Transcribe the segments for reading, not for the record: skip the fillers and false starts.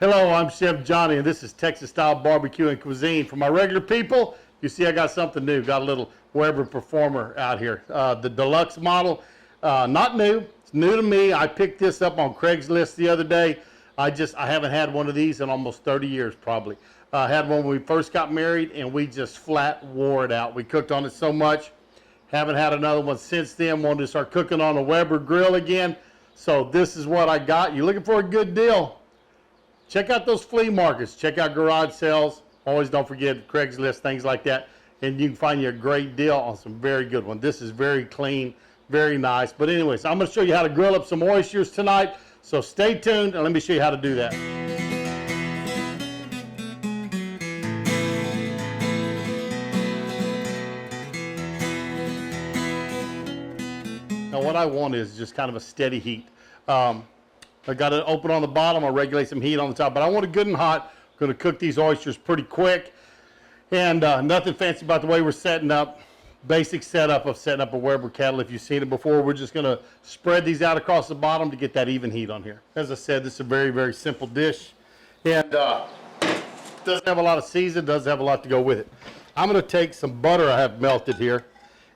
Hello, I'm Chef Johnny, and this is Texas-style barbecue and cuisine. For my regular people, you see I got something new. Got a little Weber Performer out here. The deluxe model, not new. It's new to me. I picked this up on Craigslist the other day. I haven't had one of these in almost 30 years probably. I had one when we first got married, and we just flat wore it out. We cooked on it so much. Haven't had another one since then. Wanted to start cooking on a Weber grill again. So this is what I got. You're looking for a good deal? Check out those flea markets. Check out garage sales. Always don't forget Craigslist, things like that. And you can find you a great deal on some very good ones. This is very clean, very nice. But anyways, I'm going to show you how to grill up some oysters tonight. So stay tuned and let me show you how to do that. Now what I want is just kind of a steady heat. I got it open on the bottom. I'll regulate some heat on the top, but I want it good and hot. I'm going to cook these oysters pretty quick, and nothing fancy about the way we're setting up. Basic setup of setting up a Weber kettle. If you've seen it before, we're just going to spread these out across the bottom to get that even heat on here. As I said, this is a very, very simple dish, and doesn't have a lot of season, doesn't have a lot to go with it. I'm going to take some butter I have melted here,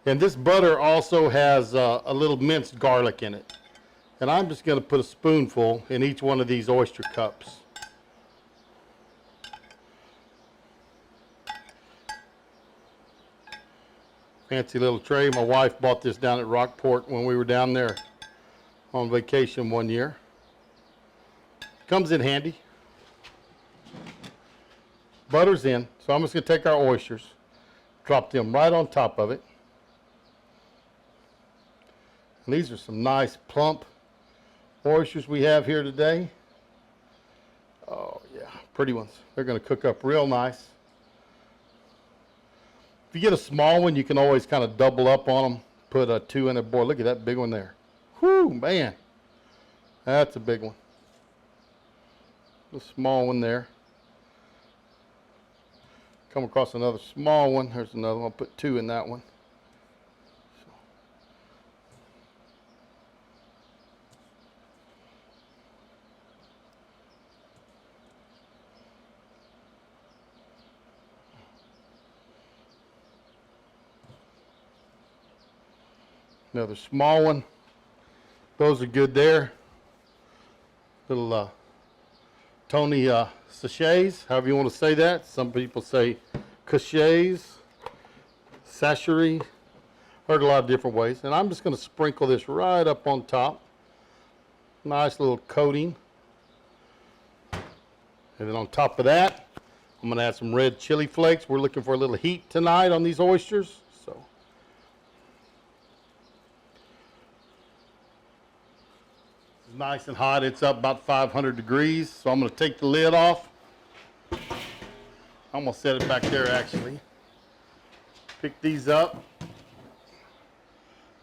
and this butter also has a little minced garlic in it. And I'm just going to put a spoonful in each one of these oyster cups. Fancy little tray. My wife bought this down at Rockport when we were down there on vacation one year. Comes in handy. Butter's in. So I'm just going to take our oysters, drop them right on top of it. And these are some nice plump oysters we have here today. Oh yeah, pretty ones. They're going to cook up real nice. If you get a small one, you can always kind of double up on them. Put a 2 in a board. Look at that big one there. Whoo, man. That's a big one. A small one there. Come across another small one. There's another one. I'll put 2 in that one. Another small one. Those are good there. Little Tony Chacheres, however you want to say that. Some people say Chacheres, Chachere. Heard a lot of different ways. And I'm just going to sprinkle this right up on top. Nice little coating. And then on top of that, I'm going to add some red chili flakes. We're looking for a little heat tonight on these oysters. So nice and hot. It's up about 500 degrees. So I'm going to take the lid off. I'm going to set it back there actually. Pick these up.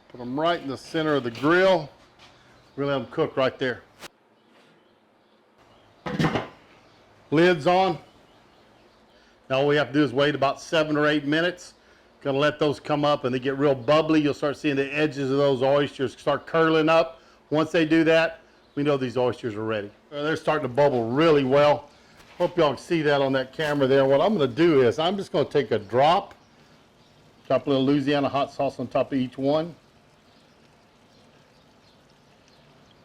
Put them right in the center of the grill. We're going to let them cook right there. Lid's on. Now all we have to do is wait about 7 or 8 minutes. Going to let those come up and they get real bubbly. You'll start seeing the edges of those oysters start curling up. Once they do that, we know these oysters are ready. They're starting to bubble really well. Hope y'all can see that on that camera there. What I'm going to do is I'm just going to take a drop a little Lousiana Hot Sauce on top of each one.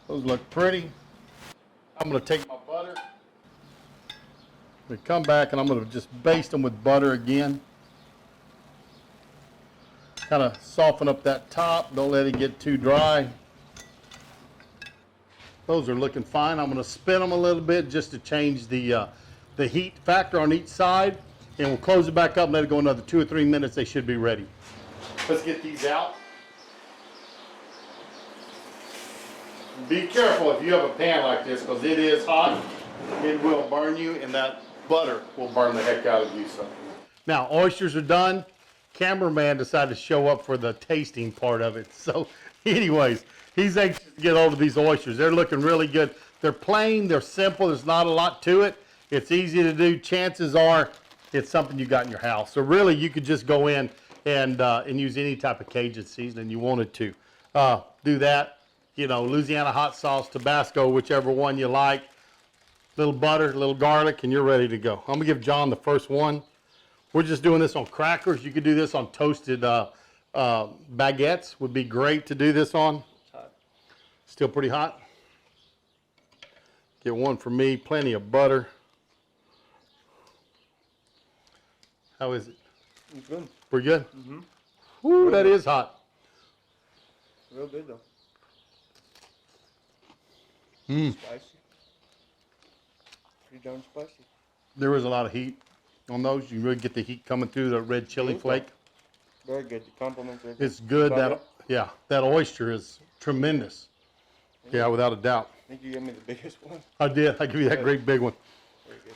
Those look pretty. I'm going to take my butter. We come back and I'm going to just baste them with butter again. Kind of soften up that top. Don't let it get too dry. Those are looking fine. I'm going to spin them a little bit just to change the heat factor on each side. And we'll close it back up and let it go another 2 or 3 minutes. They should be ready. Let's get these out. Be careful if you have a pan like this because it is hot. It will burn you and that butter will burn the heck out of you. So now oysters are done. Cameraman decided to show up for the tasting part of it. So anyways, he's anxious to get hold of these oysters. They're looking really good. They're plain, they're simple, there's not a lot to it. It's easy to do. Chances are it's something you got in your house. So really you could just go in and use any type of Cajun seasoning you wanted to. Do that, you know, Lousiana hot sauce, Tabasco, whichever one you like. little butter, a little garlic, and you're ready to go. I'm gonna give John the first one. We're just doing this on crackers. You could do this on toasted baguettes. Would be great to do this on. It's hot. Still pretty hot. Get one for me. Plenty of butter. How is it? It's good. Pretty good? Mm-hmm. Woo, that is hot. Real good though. Mm. Spicy. Pretty darn spicy. There is a lot of heat on those. You really get the heat coming through the red chili flake. Very good. The compliments are good. It's good. That oyster is tremendous. Yeah, without a doubt. I think you gave me the biggest one. I did. I give you that great big one.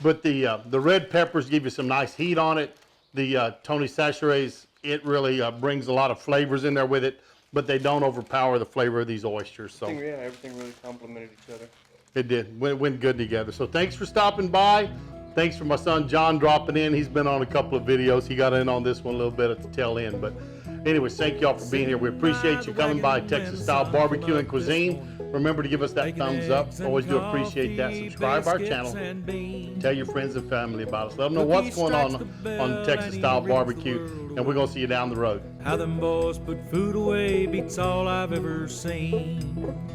But the red peppers give you some nice heat on it. The Tony Chachere's, it really brings a lot of flavors in there with it, but they don't overpower the flavor of these oysters. So everything really complemented each other. it did. Went good together. So thanks for stopping by. Thanks for my son John dropping in. He's been on a couple of videos. He got in on this one a little bit at the tail end. But anyways, thank y'all for being here. We appreciate you coming by Texas Style Barbecue and Cuisine. Remember to give us that thumbs up. Always do appreciate that. Subscribe our channel. Tell your friends and family about us. Let them know what's going on Texas Style Barbecue. And we're going to see you down the road. How them boys put food away beats all I've ever seen.